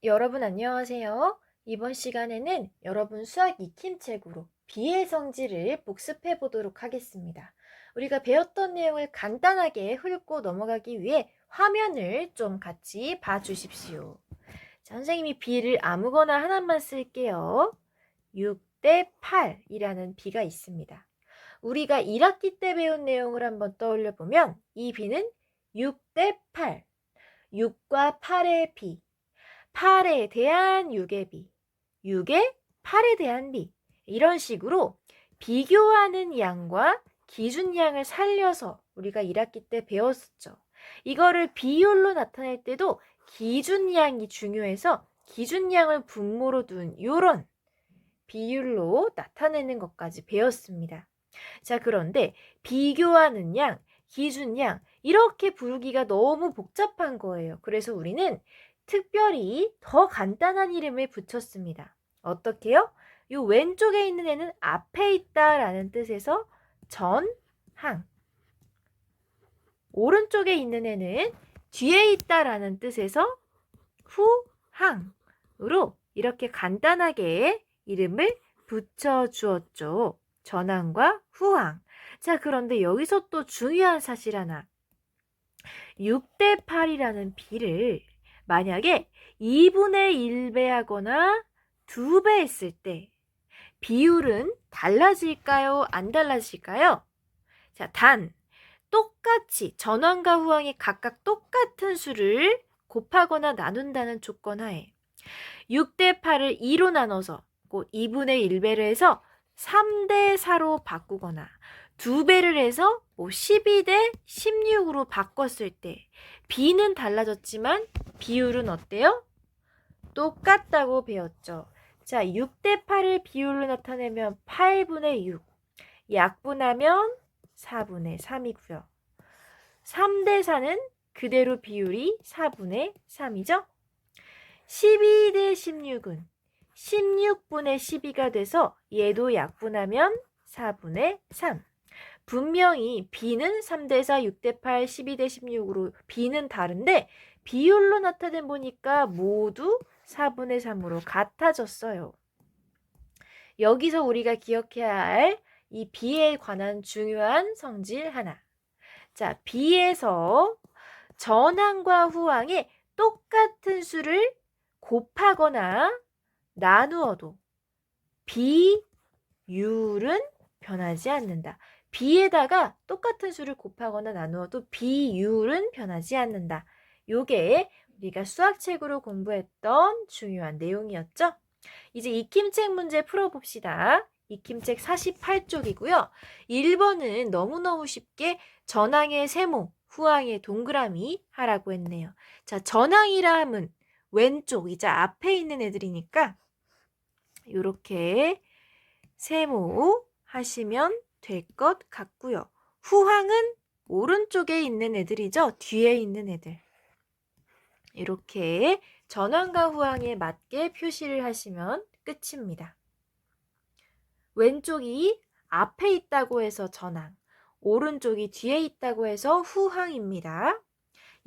여러분 안녕하세요. 이번 시간에는 여러분 수학 익힘책으로 비의 성질을 복습해 보도록 하겠습니다. 우리가 배웠던 내용을 간단하게 훑고 넘어가기 위해 화면을 좀 같이 봐주십시오. 자, 선생님이 비를 아무거나 하나만 쓸게요. 6대 8이라는 비가 있습니다. 우리가 1학기 때 배운 내용을 한번 떠올려 보면 이 비는 6대 8, 6과 8의 비, 8에 대한 6의 비, 6에 8에 대한 비, 이런 식으로 비교하는 양과 기준양을 살려서 우리가 1학기 때 배웠었죠. 이거를 비율로 나타낼 때도 기준양이 중요해서 기준양을 분모로 둔 이런 비율로 나타내는 것까지 배웠습니다. 자, 그런데 비교하는 양, 기준양 이렇게 부르기가 너무 복잡한 거예요. 그래서 우리는 특별히 더 간단한 이름을 붙였습니다. 어떻게요? 이 왼쪽에 있는 애는 앞에 있다라는 뜻에서 전항, 오른쪽에 있는 애는 뒤에 있다라는 뜻에서 후항으로 이렇게 간단하게 이름을 붙여주었죠. 전항과 후항. 자, 그런데 여기서 또 중요한 사실 하나. 6대 8이라는 비를 만약에 2분의 1배 하거나 2배 했을 때 비율은 달라질까요? 안 달라질까요? 자, 단 똑같이 전항과 후항이 각각 똑같은 수를 곱하거나 나눈다는 조건 하에 6대 8을 2로 나눠서 곧 2분의 1배를 해서 3대 4로 바꾸거나 2배를 해서 12대 16으로 바꿨을 때 B는 달라졌지만 비율은 어때요? 똑같다고 배웠죠. 자, 6대 8을 비율로 나타내면 8분의 6, 약분하면 4분의 3이고요. 3대 4는 그대로 비율이 4분의 3이죠. 12대 16은 16분의 12가 돼서 얘도 약분하면 4분의 3. 분명히 B는 3대 4, 6대 8, 12대 16으로 B는 다른데 비율로 나타내 보니까 모두 4분의 3으로 같아졌어요. 여기서 우리가 기억해야 할 이 B에 관한 중요한 성질 하나. 자, B에서 전항과 후항의 똑같은 수를 곱하거나 나누어도 비율은 변하지 않는다. B에다가 똑같은 수를 곱하거나 나누어도 비율은 변하지 않는다. 요게 우리가 수학책으로 공부했던 중요한 내용이었죠. 이제 익힘책 문제 풀어봅시다. 익힘책 48쪽이고요. 1번은 너무너무 쉽게 전항의 세모, 후항의 동그라미 하라고 했네요. 자, 전항이라 함은 왼쪽이자 앞에 있는 애들이니까 이렇게 세모 하시면 될 것 같고요. 후항은 오른쪽에 있는 애들이죠. 뒤에 있는 애들. 이렇게 전항과 후항에 맞게 표시를 하시면 끝입니다. 왼쪽이 앞에 있다고 해서 전항, 오른쪽이 뒤에 있다고 해서 후항입니다.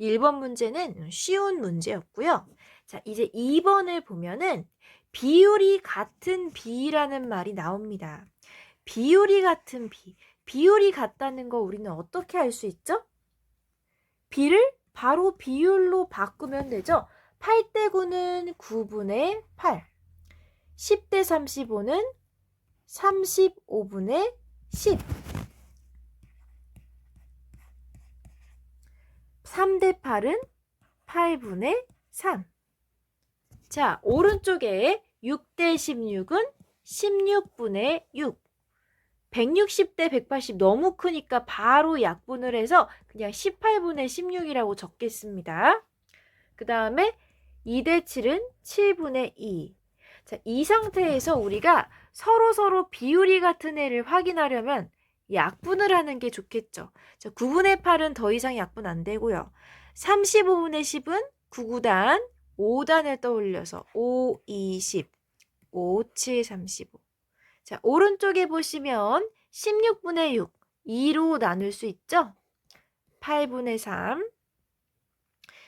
1번 문제는 쉬운 문제였고요. 자, 이제 2번을 보면은 비율이 같은 비라는 말이 나옵니다. 비율이 같은 비. 비율이 같다는 거 우리는 어떻게 알 수 있죠? 비를 바로 비율로 바꾸면 되죠. 8대 9는 9분의 8. 10대 35는 35분의 10. 3대 8은 8분의 3. 자, 오른쪽에 6대 16은 16분의 6. 160대 180 너무 크니까 바로 약분을 해서 그냥 18분의 16이라고 적겠습니다. 그 다음에 2대 7은 7분의 2. 자, 이 상태에서 우리가 서로 비율이 같은 애를 확인하려면 약분을 하는 게 좋겠죠. 자, 9분의 8은 더 이상 약분 안 되고요. 35분의 10은 9구단, 5단을 떠올려서 5, 20, 5, 7, 35. 자, 오른쪽에 보시면 16분의 6, 2로 나눌 수 있죠? 8분의 3,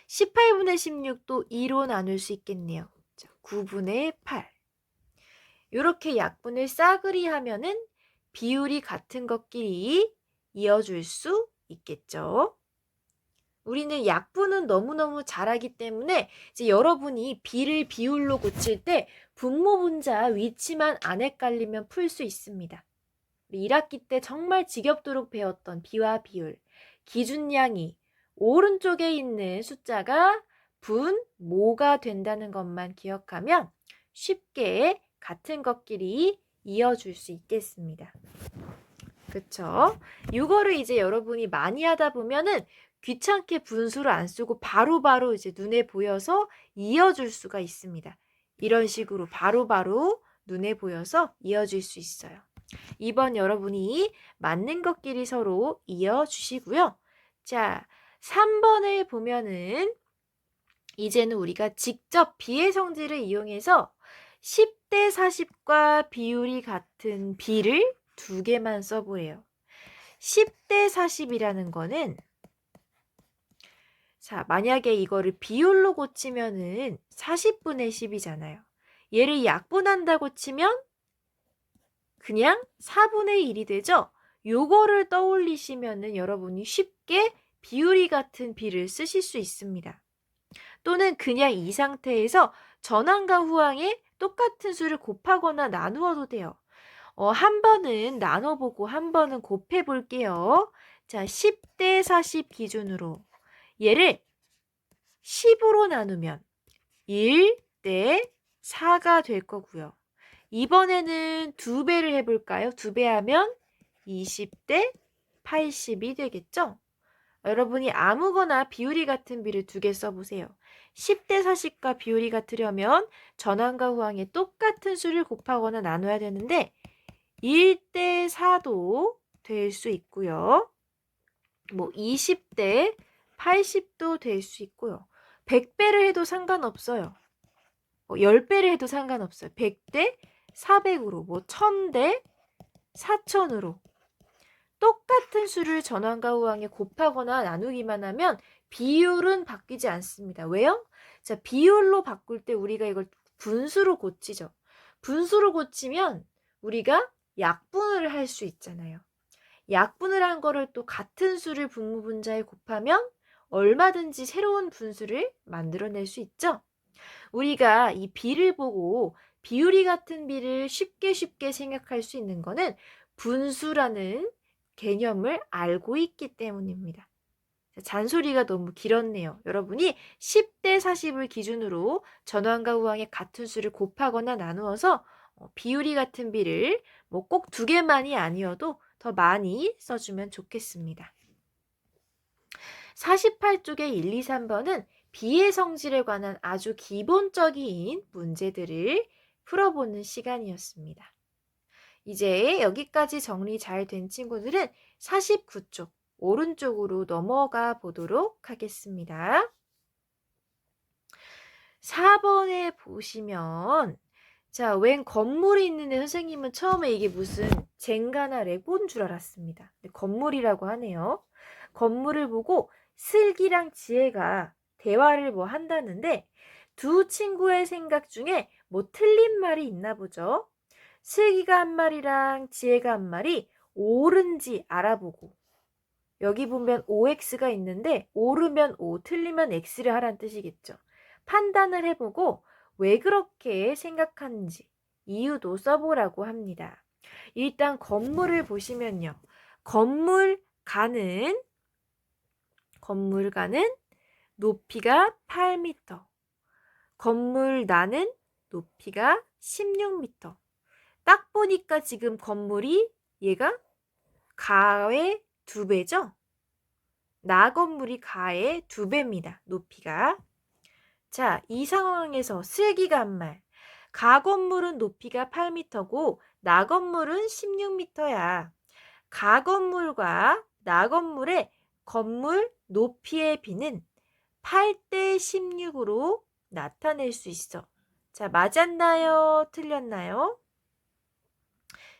18분의 16도 2로 나눌 수 있겠네요. 9분의 8. 이렇게 약분을 싸그리 하면은 비율이 같은 것끼리 이어줄 수 있겠죠. 우리는 약분은 너무너무 잘하기 때문에 이제 여러분이 비를 비율로 고칠 때 분모 분자 위치만 안 헷갈리면 풀 수 있습니다. 우리 1학기 때 정말 지겹도록 배웠던 비와 비율, 기준량이 오른쪽에 있는 숫자가 분모가 된다는 것만 기억하면 쉽게 같은 것끼리 이어줄 수 있겠습니다. 그쵸? 이거를 이제 여러분이 많이 하다 보면은 귀찮게 분수를 안 쓰고 바로바로 이제 눈에 보여서 이어줄 수가 있습니다. 이런 식으로 바로바로 눈에 보여서 이어질 수 있어요. 2번 여러분이 맞는 것끼리 서로 이어주시고요. 자, 3번을 보면은 이제는 우리가 직접 비의 성질을 이용해서 10대 40과 비율이 같은 비를 두 개만 써보래요. 10대 40이라는 거는 자, 만약에 이거를 비율로 고치면은 40분의 10이잖아요. 얘를 약분한다고 치면 그냥 4분의 1이 되죠? 요거를 떠올리시면은 여러분이 쉽게 비율이 같은 비를 쓰실 수 있습니다. 또는 그냥 이 상태에서 전항과 후항에 똑같은 수를 곱하거나 나누어도 돼요. 한 번은 나눠보고 한 번은 곱해 볼게요. 자, 10대 40 기준으로 얘를 10으로 나누면 1대 4가 될 거고요. 이번에는 2배를 해볼까요? 2배 하면 20대 80이 되겠죠? 여러분이 아무거나 비율이 같은 비를 두 개 써보세요. 10대 40과 비율이 같으려면 전항과 후항에 똑같은 수를 곱하거나 나눠야 되는데 1대 4도 될 수 있고요. 뭐 20대 80도 될 수 있고요. 100배를 해도 상관없어요. 10배를 해도 상관없어요. 100대 400으로, 뭐 1000대 4000으로 똑같은 수를 전항과 후항에 곱하거나 나누기만 하면 비율은 바뀌지 않습니다. 왜요? 자, 비율로 바꿀 때 우리가 이걸 분수로 고치죠. 분수로 고치면 우리가 약분을 할 수 있잖아요. 약분을 한 거를 또 같은 수를 분모 분자에 곱하면 얼마든지 새로운 분수를 만들어낼 수 있죠. 우리가 이 비를 보고 비율이 같은 비를 쉽게 생각할 수 있는 거는 분수라는 개념을 알고 있기 때문입니다. 잔소리가 너무 길었네요. 여러분이 10대 40을 기준으로 전항과 후항의 같은 수를 곱하거나 나누어서 비율이 같은 비를 뭐 꼭 두 개만이 아니어도 더 많이 써주면 좋겠습니다. 48쪽의 1, 2, 3번은 비의 성질에 관한 아주 기본적인 문제들을 풀어보는 시간이었습니다. 이제 여기까지 정리 잘 된 친구들은 49쪽 오른쪽으로 넘어가 보도록 하겠습니다. 4번에 보시면 자, 웬 건물이 있는데 선생님은 처음에 이게 무슨 젠가나 레고인 줄 알았습니다. 건물이라고 하네요. 건물을 보고 슬기랑 지혜가 대화를 뭐 한다는데 두 친구의 생각 중에 뭐 틀린 말이 있나 보죠. 슬기가 한 말이랑 지혜가 한 말이 옳은지 알아보고 여기 보면 OX가 있는데 옳으면 O, 틀리면 X를 하라는 뜻이겠죠. 판단을 해보고 왜 그렇게 생각하는지 이유도 써보라고 합니다. 일단 건물을 보시면요. 건물가는 높이가 8m, 건물나는 높이가 16m. 딱 보니까 지금 건물이 얘가 가의 2배죠? 나 건물이 가의 2배입니다. 높이가. 자, 이 상황에서 슬기가 한 말. 가 건물은 높이가 8m고 나 건물은 16m야. 가 건물과 나 건물의 건물 높이의 비는 8대 16으로 나타낼 수 있어. 자, 맞았나요? 틀렸나요?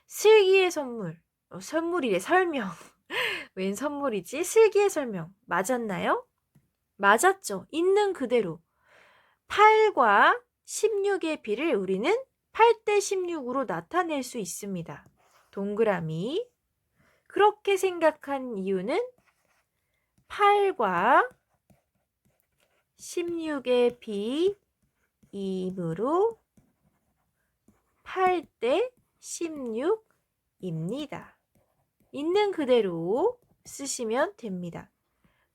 슬기의 선물. 선물이래, 설명. 웬 선물이지? 슬기의 설명. 맞았나요? 맞았죠. 있는 그대로. 8과 16의 B를 우리는 8대 16으로 나타낼 수 있습니다. 동그라미. 그렇게 생각한 이유는 8과 16의 B이므로 8대 16입니다. 있는 그대로 쓰시면 됩니다.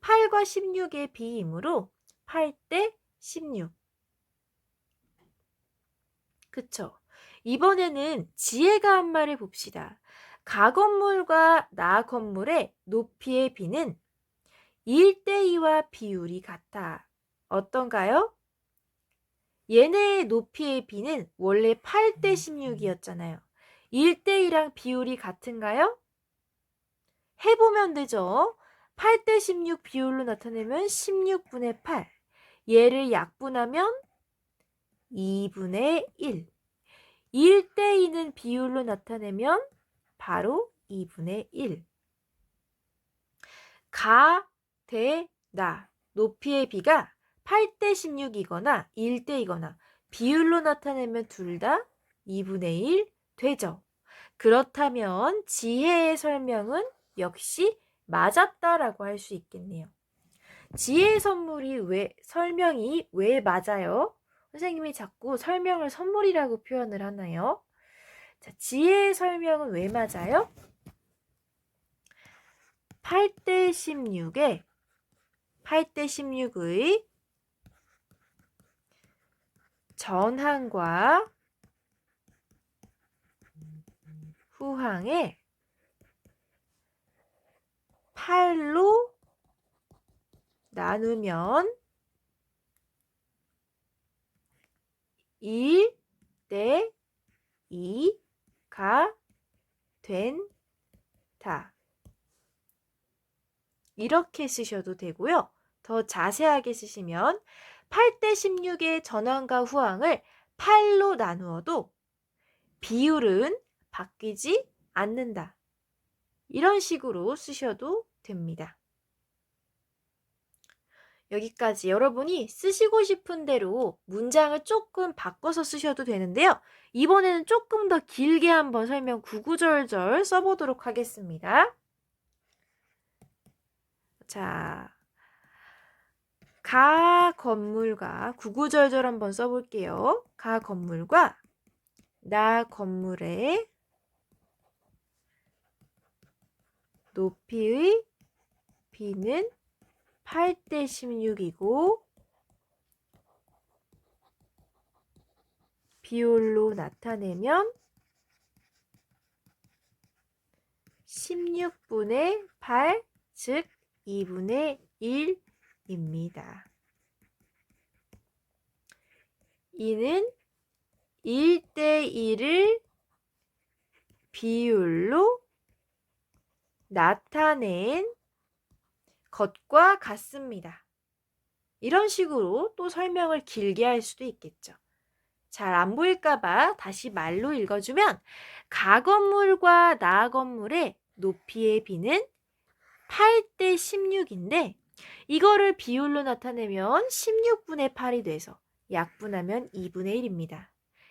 8과 16의 B이므로 8대 16. 그쵸? 이번에는 지혜가 한 말을 봅시다. 가 건물과 나 건물의 높이의 B는 1대2와 비율이 같아. 어떤가요? 얘네의 높이의 B는 원래 8대 16이었잖아요. 1대2랑 비율이 같은가요? 해보면 되죠. 8대 16 비율로 나타내면 16분의 8. 얘를 약분하면 2분의 1. 1대2는 비율로 나타내면 바로 2분의 1. 가, 대, 나. 높이의 B가 8대 16이거나 1대이거나 비율로 나타내면 둘 다 2분의 1 되죠. 그렇다면 지혜의 설명은 역시 맞았다라고 할 수 있겠네요. 지혜의 설명이 왜 맞아요? 선생님이 자꾸 설명을 선물이라고 표현을 하나요? 자, 지혜의 설명은 왜 맞아요? 8대 16의 전항과 후항에 8로 나누면 1대 2가 된다. 이렇게 쓰셔도 되고요. 더 자세하게 쓰시면 8대 16의 전항과 후항을 8로 나누어도 비율은 바뀌지 않는다. 이런 식으로 쓰셔도 됩니다. 여기까지 여러분이 쓰시고 싶은 대로 문장을 조금 바꿔서 쓰셔도 되는데요. 이번에는 조금 더 길게 한번 설명 구구절절 써보도록 하겠습니다. 자, 가 건물과 구구절절 한번 써볼게요. 가 건물과 나 건물의 높이의 B는 8대 16이고 비율로 나타내면 16분의 8, 즉 2분의 1입니다. 이는 1대1을 비율로 나타낸 것과 같습니다. 이런 식으로 또 설명을 길게 할 수도 있겠죠. 잘 안 보일까봐 다시 말로 읽어주면 가 건물과 나 건물의 높이의 B는 8대 16인데 이거를 비율로 나타내면 16분의 8이 돼서 약분하면 2분의 1입니다.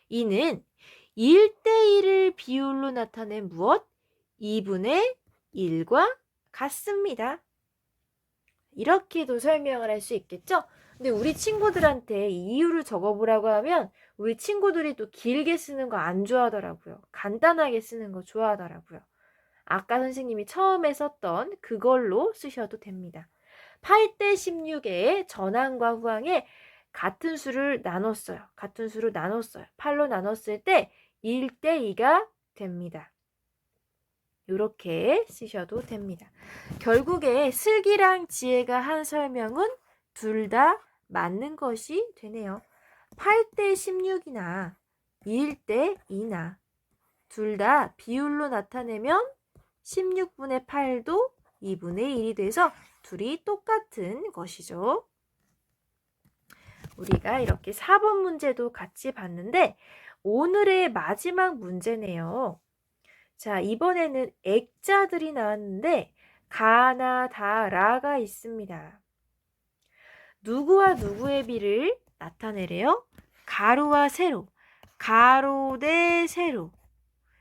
이는 1대1을 비율로 나타낸 무엇? 2분의 1과 같습니다. 이렇게도 설명을 할 수 있겠죠? 근데 우리 친구들한테 이유를 적어보라고 하면 우리 친구들이 또 길게 쓰는 거 안 좋아하더라고요. 간단하게 쓰는 거 좋아하더라고요. 아까 선생님이 처음에 썼던 그걸로 쓰셔도 됩니다. 8대 16의 전항과 후항에 같은 수를 나눴어요. 8로 나눴을 때 1대 2가 됩니다. 이렇게 쓰셔도 됩니다. 결국에 슬기랑 지혜가 한 설명은 둘 다 맞는 것이 되네요. 8대 16이나 1대 2나 둘 다 비율로 나타내면 16분의 8도 2분의 1이 돼서 둘이 똑같은 것이죠. 우리가 이렇게 4번 문제도 같이 봤는데 오늘의 마지막 문제네요. 자, 이번에는 액자들이 나왔는데 가나 다 라가 있습니다. 누구와 누구의 비를 나타내래요? 가로와 세로, 가로 대 세로.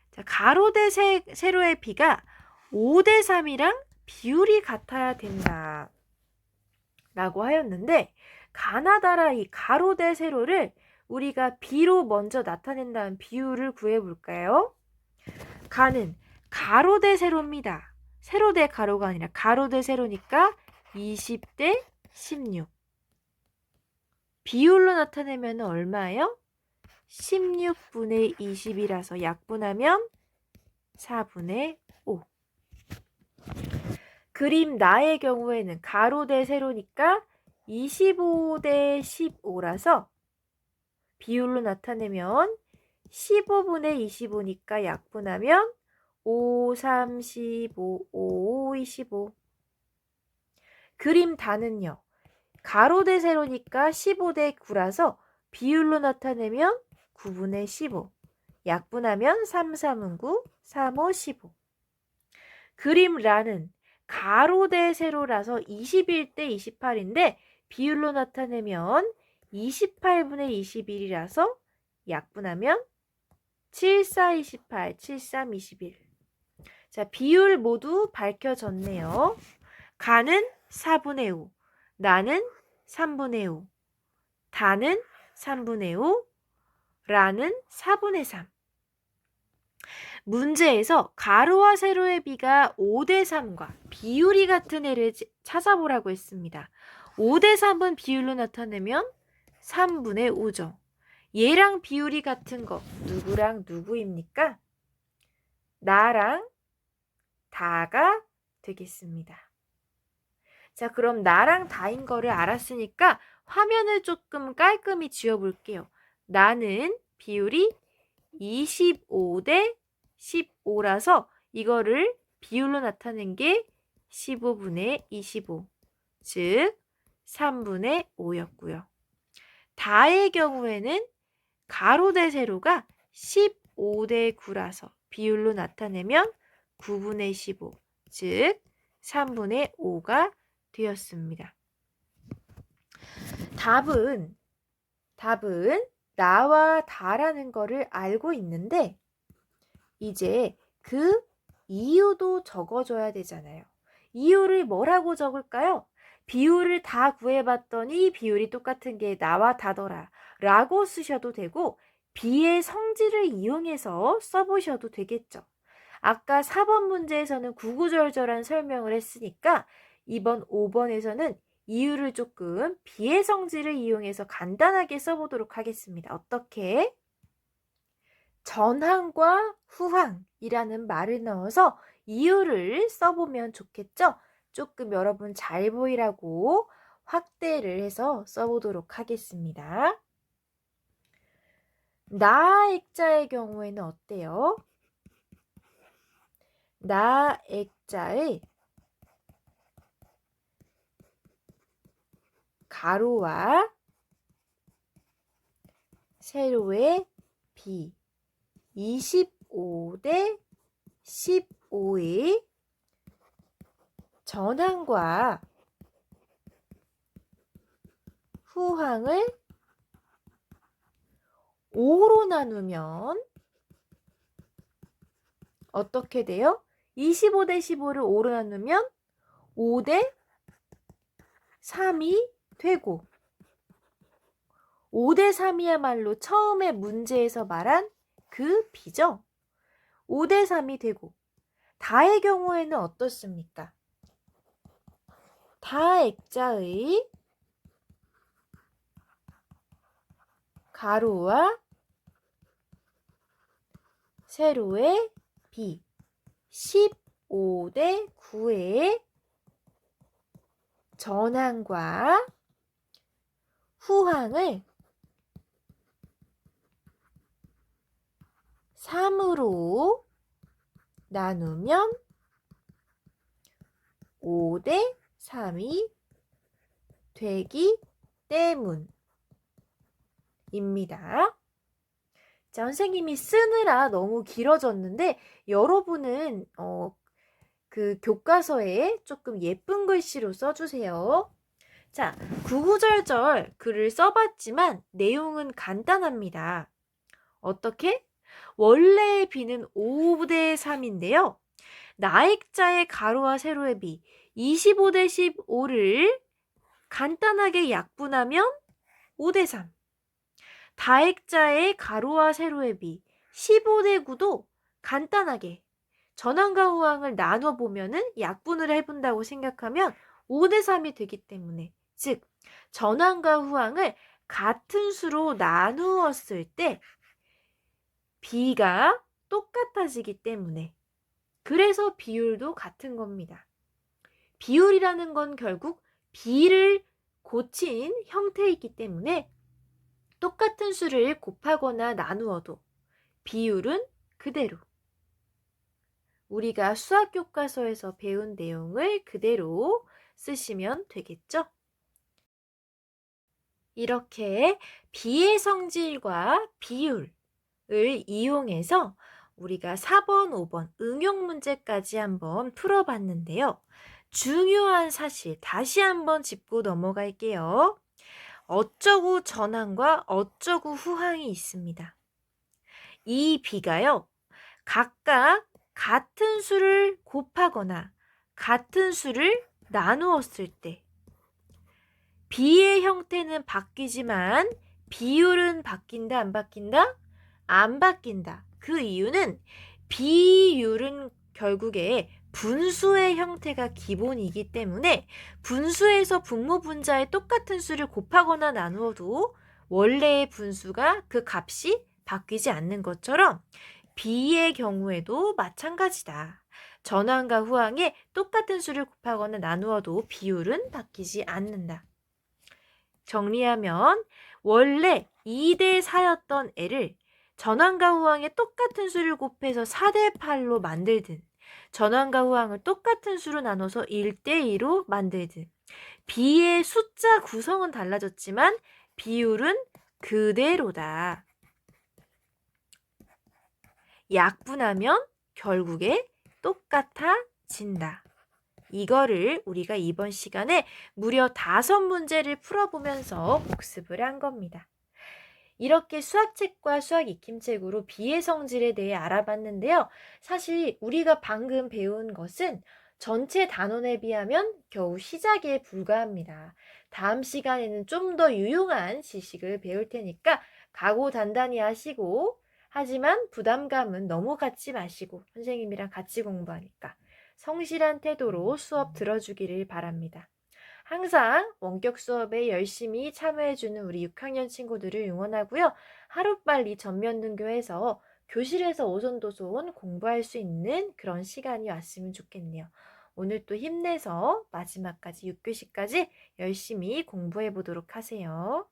자, 가로 대 세로의 비가 5대 3이랑 비율이 같아야 된다 라고 하였는데, 가나다라 이 가로 대 세로를 우리가 비로 먼저 나타낸다는 비율을 구해볼까요? 가는 가로 대 세로입니다. 세로 대 가로가 아니라 가로 대 세로니까 20대 16. 비율로 나타내면 얼마예요? 16분의 20이라서 약분하면 4분의 5. 그림 나의 경우에는 가로 대 세로니까 25대 15라서 비율로 나타내면 15분의 25니까 약분하면 5, 3, 15, 5, 25. 그림 다는요. 가로 대 세로니까 15대 9라서 비율로 나타내면 9분의 15. 약분하면 3, 3은 9, 3, 5, 15. 그림 라는 가로 대 세로라서 21대 28인데 비율로 나타내면 28분의 21이라서 약분하면 7, 4, 28, 7, 3, 21. 자, 비율 모두 밝혀졌네요. 가는 4분의 5, 나는 3분의 5, 다는 3분의 5, 라는 4분의 3. 문제에서 가로와 세로의 비가 5대 3과 비율이 같은 애를 찾아보라고 했습니다. 5대 3은 비율로 나타내면 3분의 5죠. 얘랑 비율이 같은 거 누구랑 누구입니까? 나랑 다가 되겠습니다. 자, 그럼 나랑 다인 거를 알았으니까 화면을 조금 깔끔히 지워볼게요. 나는 비율이 25대 15라서 이거를 비율로 나타낸 게 15분의 25, 즉 3분의 5였고요. 다의 경우에는 가로 대 세로가 15대 9라서 비율로 나타내면 9분의 15, 즉 3분의 5가 되었습니다. 답은 나와 다라는 거를 알고 있는데 이제 그 이유도 적어줘야 되잖아요. 이유를 뭐라고 적을까요? 비율을 다 구해봤더니 비율이 똑같은 게 나와 다더라 라고 쓰셔도 되고 비의 성질을 이용해서 써보셔도 되겠죠. 아까 4번 문제에서는 구구절절한 설명을 했으니까 이번 5번에서는 이유를 조금 비의 성질을 이용해서 간단하게 써보도록 하겠습니다. 어떻게? 전항과 후항이라는 말을 넣어서 이유를 써보면 좋겠죠? 조금 여러분 잘 보이라고 확대를 해서 써보도록 하겠습니다. 나 액자의 경우에는 어때요? 나 액자의 가로와 세로의 비 25대 15의 전항과 후항을 5로 나누면 어떻게 돼요? 25대 15를 5로 나누면 5대 3이 되고 5대 3이야말로 처음에 문제에서 말한 그 비죠. 5대 3이 되고 다의 경우에는 어떻습니까? 다 액자의 가로와 세로의 비 15대 9의 전항과 후항을 3으로 나누면 5대 3이 되기 때문입니다. 자, 선생님이 쓰느라 너무 길어졌는데 여러분은 그 교과서에 조금 예쁜 글씨로 써주세요. 자, 구구절절 글을 써봤지만 내용은 간단합니다. 어떻게? 원래의 비는 5대 3인데요. 나액자의 가로와 세로의 비 25대 15를 간단하게 약분하면 5대 3. 다액자의 가로와 세로의 비 15대 9도 간단하게 전항과 후항을 나눠 보면은 약분을 해본다고 생각하면 5대 3이 되기 때문에, 즉 전항과 후항을 같은 수로 나누었을 때 비가 똑같아지기 때문에, 그래서 비율도 같은 겁니다. 비율이라는 건 결국 비를 고친 형태이기 때문에 똑같은 수를 곱하거나 나누어도 비율은 그대로. 우리가 수학 교과서에서 배운 내용을 그대로 쓰시면 되겠죠? 이렇게 비의 성질과 비율을 이용해서 우리가 4번, 5번 응용 문제까지 한번 풀어봤는데요. 중요한 사실 다시 한번 짚고 넘어갈게요. 어쩌구 전항과 어쩌구 후항이 있습니다. 이 비가요, 각각 같은 수를 곱하거나 같은 수를 나누었을 때 비의 형태는 바뀌지만 비율은 바뀐다, 안 바뀐다? 안 바뀐다. 그 이유는 비율은 결국에 분수의 형태가 기본이기 때문에 분수에서 분모분자의 똑같은 수를 곱하거나 나누어도 원래의 분수가 그 값이 바뀌지 않는 것처럼 비의 경우에도 마찬가지다. 전항과 후항에 똑같은 수를 곱하거나 나누어도 비율은 바뀌지 않는다. 정리하면 원래 2대 4였던 애를 전항과 후항에 똑같은 수를 곱해서 4대 8로 만들든, 전항과 후항을 똑같은 수로 나눠서 1대 2로 만들든, 비의 숫자 구성은 달라졌지만 비율은 그대로다. 약분하면 결국에 똑같아진다. 이거를 우리가 이번 시간에 무려 5문제를 풀어보면서 복습을 한 겁니다. 이렇게 수학책과 수학 익힘책으로 비의 성질에 대해 알아봤는데요. 사실 우리가 방금 배운 것은 전체 단원에 비하면 겨우 시작에 불과합니다. 다음 시간에는 좀 더 유용한 지식을 배울 테니까 각오 단단히 하시고, 하지만 부담감은 너무 갖지 마시고 선생님이랑 같이 공부하니까 성실한 태도로 수업 들어주기를 바랍니다. 항상 원격 수업에 열심히 참여해주는 우리 6학년 친구들을 응원하고요. 하루빨리 전면 등교해서 교실에서 오손도손 공부할 수 있는 그런 시간이 왔으면 좋겠네요. 오늘 또 힘내서 마지막까지 6교시까지 열심히 공부해 보도록 하세요.